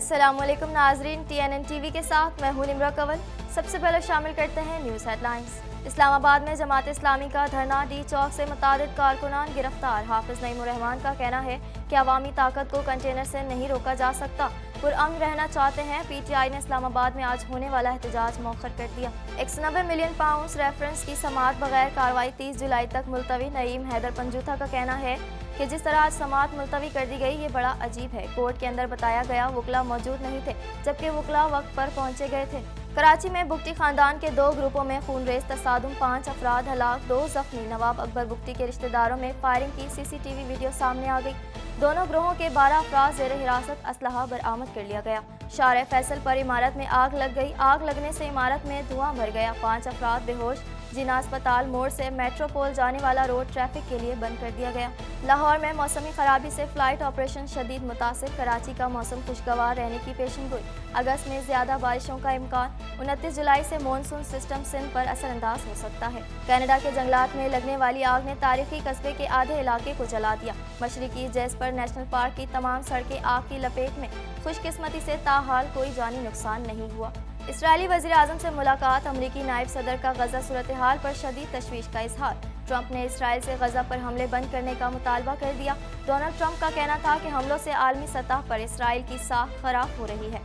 अस्सलाम वालेकुम नाजरीन, TNN TV के साथ मैं हूं निम्रा कंवल। सबसे पहले शामिल करते हैं न्यूज़ हेडलाइंस। इस्लामाबाद में जमात इस्लामी का धरना, डी चौक से मुतादिद कारकुनान गिरफ्तार। हाफिज नईमुर रहमान का कहना है कि अवामी ताकत को कंटेनर से नहीं रोका जा सकता, पुरअमन रहना चाहते हैं। PTI ने इस्लामाबाद में आज होने वाला एहतजाज मौखर कर दिया। 190 मिलियन पाउंड रेफरेंस की समाअत बगैर कार्रवाई 30 जुलाई तक मुलतवी। नईम हैदर पंजूथा का कहना है कि जिस तरह आज समाअत मुलतवी कर दी गई, ये बड़ा अजीब है। कोर्ट के अंदर बताया गया वकला मौजूद नहीं थे, जबकि वकला वक्त पर पहुंचे गए थे। कराची में बुगटी खानदान के 2 ग्रुपों में खूनरेज तसादुम, 5 अफराद हलाक, 2 जख्मी। नवाब अकबर बुगटी के रिश्तेदारों में फायरिंग की CCTV वीडियो सामने आ गई। दोनों ग्रोहों के 12 अफराद जेर हिरासत, असलहा बरामद कर लिया गया। शारे फैसल पर इमारत में आग लग गई। आग लगने से इमारत में धुआं भर गया। 5 अफराद बेहोश। जिना अस्पताल मोड़ से मेट्रोपोल जाने वाला रोड ट्रैफिक के लिए बंद कर दिया गया। लाहौर में मौसमी खराबी से फ्लाइट ऑपरेशन शदीद मुतासिर। कराची का मौसम खुशगवार रहने की पेशेंगोई। अगस्त में ज्यादा बारिशों का इम्कान। 29 जुलाई से मानसून सिस्टम सिंध पर असरअंदाज हो सकता है। कनाडा के जंगलात में लगने वाली आग ने तारीखी कस्बे के आधे इलाके को जला दिया। मशरकी जैस्पर नेशनल पार्क की तमाम सड़कें आग की लपेट में। खुशकिस्मती से ताहाल कोई जानी नुकसान नहीं हुआ। इसराइली वज़ीर आज़म से मुलाकात। अमरीकी नायब सदर का गजा सूरत हाल पर शदीद तशवीश का इजहार। ट्रंप ने इसराइल से गजा पर हमले बंद करने का मुतालबा कर दिया। डोनाल्ड ट्रंप का कहना था कि हमलों से आलमी सतह पर इसराइल की साख खराब हो रही है।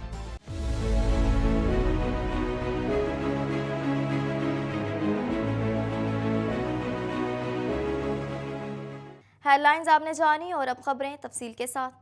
हेडलाइंस आपने जानी और अब खबरें तफसील के साथ।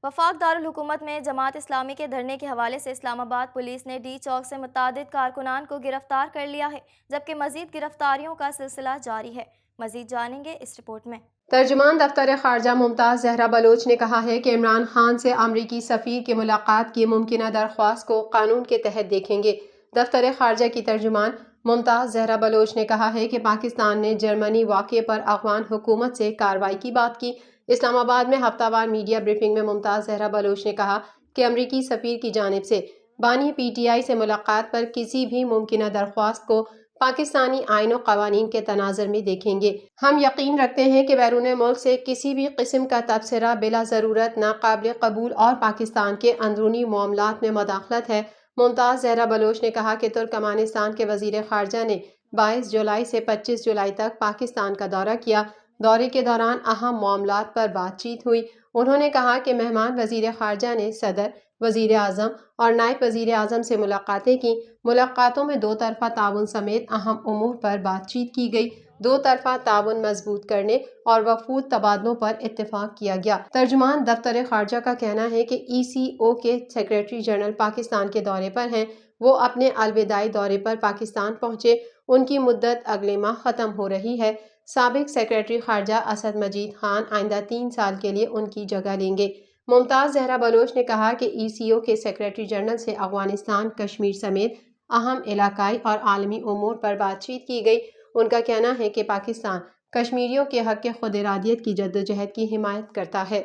वफाक दारुल हुकूमत में जमात इस्लामी के धरने के हवाले से इस्लामाबाद पुलिस ने डी चौक से मुतादिद कारकुनान को गिरफ्तार कर लिया है, जबकि मजीद गिरफ्तारियों का सिलसिला जारी है। मजीद जानेंगे इस रिपोर्ट में। तर्जुमान दफ्तर खारजा मुमताज़ जहरा बलोच ने कहा है कि इमरान खान से अमरीकी सफ़ीर की मुलाकात की मुमकिना दरख्वास्त को कानून के तहत देखेंगे। दफ्तर खारजा की तर्जुमान मुमताज़ जहरा बलोच ने कहा है कि पाकिस्तान ने जर्मनी वाक़े पर अफ़गान हुकूमत से कार्रवाई की बात की। इस्लामाबाद में हफ्तावार मीडिया ब्रीफिंग में मुमताज़ जहरा बलोच ने कहा कि अमरीकी सफ़ीर की जानिब से बानी PTI से मुलाकात पर किसी भी मुमकिना दरख्वास्त को पाकिस्तानी आइन और क़वानीन के तनाज़ुर में देखेंगे। हम यकीन रखते हैं कि बैरून मुल्क से किसी भी किस्म का तबसरा बिला ज़रूरत नाकाबिल कबूल और पाकिस्तान के अंदरूनी मामलात में मदाखलत है। मुमताज़ जहरा बलोच ने कहा कि तुर्कमानिस्तान के वज़ीर ख़ारजा ने 22 जुलाई से 25 जुलाई तक पाकिस्तान का दौरा किया। दौरे के दौरान अहम मामलात पर बातचीत हुई। उन्होंने कहा कि मेहमान वज़ीर ख़ारजा ने सदर, वज़ीर आज़म और नायब वज़ीर आज़म से मुलाकातें की। मुलाकातों में 2 तरफ़ा ताउन समेत अहम उमूर पर बातचीत की गई। 2 तरफ़ा ताउन मजबूत करने और वफूद तबादलों पर इत्तेफाक किया गया। तर्जुमान दफ्तर ख़ारजा का कहना है कि ECO के सेक्रेटरी जनरल पाकिस्तान के दौरे पर हैं। वो अपने अलविदाई दौरे पर पाकिस्तान पहुँचे। उनकी मुद्दत अगले माह ख़त्म हो रही है। साबिक सेक्रेटरी खारजा असद मजीद खान आइंदा 3 साल के लिए उनकी जगह लेंगे। मुमताज़ जहरा बलोच ने कहा कि ECO के सेक्रेटरी जनरल से अफगानिस्तान, कश्मीर समेत अहम इलाकाई और आलमी उमूर पर बातचीत की गई। उनका कहना है कि पाकिस्तान कश्मीरियों के हक़ खुद इरादियत की जद्दोजहद की हिमायत करता है।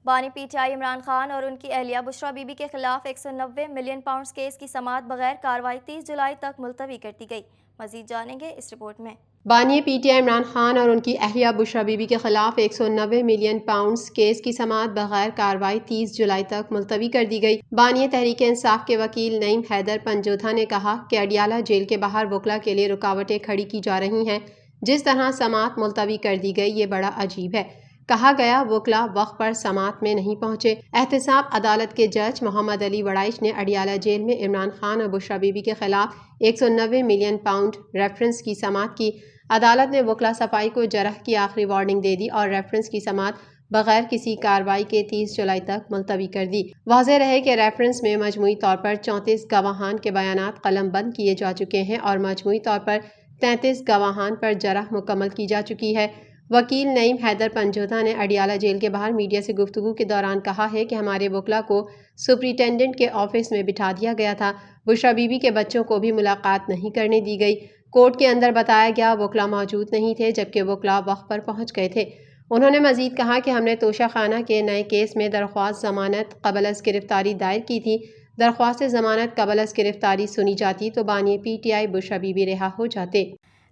बानी PTI इमरान खान और उनकी अहलिया बुशरा बीबी के खिलाफ 190 मिलियन पाउंड केस की समाअत बगैर कार्रवाई 30 जुलाई तक मुलतवी कर दी गई। मजीद जानेंगे इस रिपोर्ट में। बानी PTI इमरान खान और उनकी अहलिया बुशरा बीबी के खिलाफ 190 मिलियन पाउंड केस की समाअत बगैर कार्रवाई 30 जुलाई तक मुलतवी कर दी गई। बानी तहरीक इंसाफ के वकील नईम हैदर पंजोथा ने कहा कि अडियाला जेल के बाहर वकला के लिए रुकावटें खड़ी की जा रही हैं। जिस तरह समाअत मुलतवी कर दी गई, ये बड़ा अजीब है। कहा गया वकला वक्त पर समाअत में नहीं पहुंचे। एहतसाब अदालत के जज मोहम्मद अली वड़ाइश ने अडियाला जेल में इमरान खान और बुशरा बीबी के खिलाफ 190 मिलियन पाउंड रेफरेंस की समाअत की। अदालत ने वकला सफाई को जरह की आखिरी वार्निंग दे दी और रेफरेंस की समाअत बगैर किसी कार्रवाई के 30 जुलाई तक मुलतवी कर दी। वाज़ेह रहे कि रेफरेंस में मजमूई तौर पर 34 गवाहान के बयानात कलम बंद किए जा चुके हैं और मजमूई तौर पर 33 गवाहान पर जरह मुकम्मल की जा चुकी है। वकील नईम हैदर पंजोथा ने अडियाला जेल के बाहर मीडिया से गुफ्तगू के दौरान कहा है कि हमारे वकला को सुपरिटेंडेंट के ऑफिस में बिठा दिया गया था। बुशरा बीबी के बच्चों को भी मुलाकात नहीं करने दी गई। कोर्ट के अंदर बताया गया वकला मौजूद नहीं थे, जबकि वकला वक्त पर पहुंच गए थे। उन्होंने मजीद कहा कि हमने तोशा खाना के नए केस में दरख्वास्त जमानत कबल अज़ गिरफ्तारी दायर की थी। दरख्वास्त जमानत कबल अज़ गिरफ्तारी सुनी जाती तो बानी PTI बुशरा बीबी रिहा हो जाते।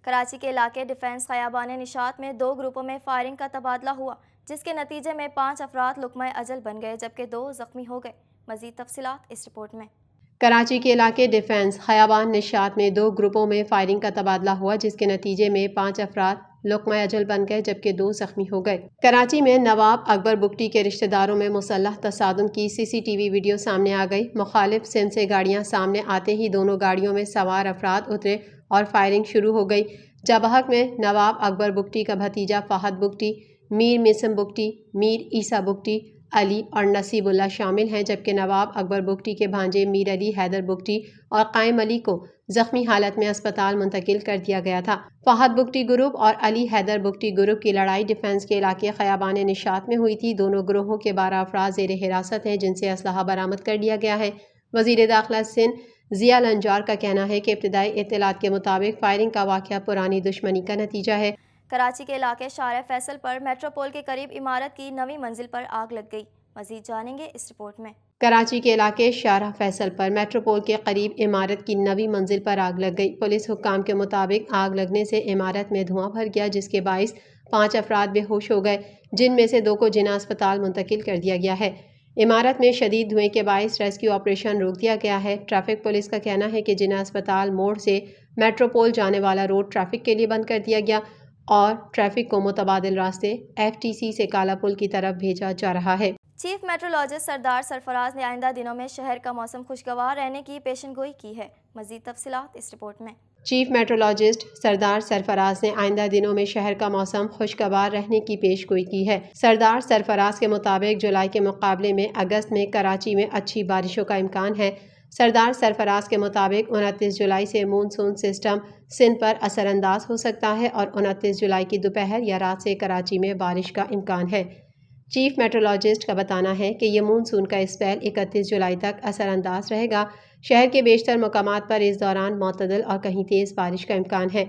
कराची के इलाके डिफेंस खयाबान निशात में 2 ग्रुपों में फायरिंग का तबादला हुआ। جس کے نتیجے میں 5 افراد لقمہ اجل بن گئے جبکہ 2 زخمی ہو گئے۔ مزید تفصیلات اس رپورٹ میں۔ کراچی کے علاقے ڈیفنس خیابان نشاط میں 2 گروپوں میں فائرنگ کا تبادلہ ہوا جس کے نتیجے میں 5 افراد لقمہ اجل بن گئے جبکہ 2 زخمی ہو گئے۔ کراچی میں نواب اکبر بگٹی کے رشتہ داروں میں مسلح تصادم کی CCTV ویڈیو سامنے آ گئی۔ مخالف سمت سے گاڑیاں سامنے آتے ہی دونوں گاڑیوں میں سوار افراد اترے اور فائرنگ شروع ہو گئی۔ جابحق میں نواب اکبر بگٹی کا بھتیجا فہد بگٹی، میر مسم بگٹی، میر عیسیٰ بگٹی، علی اور نصیب اللہ شامل ہیں جبکہ نواب اکبر بگٹی کے بھانجے میر علی حیدر بگٹی اور قائم علی کو زخمی حالت میں اسپتال منتقل کر دیا گیا تھا۔ فہد بگٹی گروپ اور علی حیدر بگٹی گروپ کی لڑائی ڈیفنس کے علاقے خیابان نشاط میں ہوئی تھی۔ دونوں گروہوں کے 12 افراد زیر حراست ہیں جن سے اسلحہ برآمد کر لیا گیا ہے۔ وزیر داخلہ سندھ ضیاء الانجار کا کہنا ہے کہ ابتدائی اطلاعات کے مطابق فائرنگ کا واقعہ پرانی دشمنی کا نتیجہ ہے۔ کراچی کے علاقے شارع فیصل پر میٹروپول کے قریب عمارت کی 9ویں منزل پر آگ لگ گئی۔ مزید جانیں گے اس رپورٹ میں۔ کراچی کے علاقے شارع فیصل پر میٹروپول کے قریب عمارت کی 9ویں منزل پر آگ لگ گئی۔ پولیس حکام کے مطابق آگ لگنے سے عمارت میں دھواں بھر گیا جس کے باعث 5 افراد بے ہوش ہو گئے جن میں سے 2 کو جناح اسپتال منتقل کر دیا گیا ہے۔ عمارت میں شدید دھوئیں کے باعث ریسکیو آپریشن روک دیا گیا ہے۔ ٹریفک پولیس کا کہنا ہے کہ جناح اسپتال موڑ سے میٹروپول جانے والا روڈ ٹریفک کے لیے بند کر دیا گیا اور ٹریفک کو متبادل راستے FTC سے کالا پل کی طرف بھیجا جا رہا ہے۔ چیف میٹرولوجسٹ سردار سرفراز نے آئندہ دنوں میں شہر کا موسم خوشگوار رہنے کی پیشن گوئی کی ہے۔ مزید تفصیلات اس رپورٹ میں۔ چیف میٹرولوجسٹ سردار سرفراز نے آئندہ دنوں میں شہر کا موسم خوشگوار رہنے کی پیش گوئی کی ہے۔ سردار سرفراز کے مطابق جولائی کے مقابلے میں اگست میں کراچی میں اچھی بارشوں کا امکان ہے۔ سردار سرفراز کے مطابق 29 جولائی سے مونسون سسٹم سندھ پر اثر انداز ہو سکتا ہے اور 29 جولائی کی دوپہر یا رات سے کراچی میں بارش کا امکان ہے۔ چیف میٹرولوجسٹ کا بتانا ہے کہ یہ مونسون کا اسپیل 31 جولائی تک اثر انداز رہے گا۔ شہر کے بیشتر مقامات پر اس دوران معتدل اور کہیں تیز بارش کا امکان ہے۔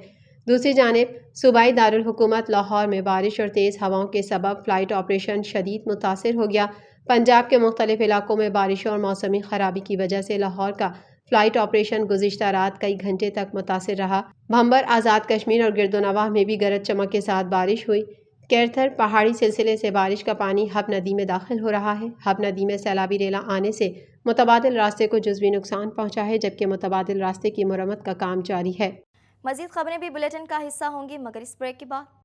دوسری جانب صوبائی دارالحکومت لاہور میں بارش اور تیز ہواؤں کے سبب فلائٹ آپریشن شدید متاثر ہو گیا۔ پنجاب کے مختلف علاقوں میں بارشوں اور موسمی خرابی کی وجہ سے لاہور کا فلائٹ آپریشن گزشتہ رات کئی گھنٹے تک متاثر رہا۔ بھمبر آزاد کشمیر اور گرد و نواح میں بھی گرج چمک کے ساتھ بارش ہوئی۔ کیرتھر پہاڑی سلسلے سے بارش کا پانی ہب ندی میں داخل ہو رہا ہے۔ ہب ندی میں سیلابی ریلا آنے سے متبادل راستے کو جزوی نقصان پہنچا ہے جبکہ متبادل راستے کی مرمت کا کام جاری ہے۔ مزید خبریں بھی بلیٹن کا حصہ ہوں گی مگر اس بریک کے بعد۔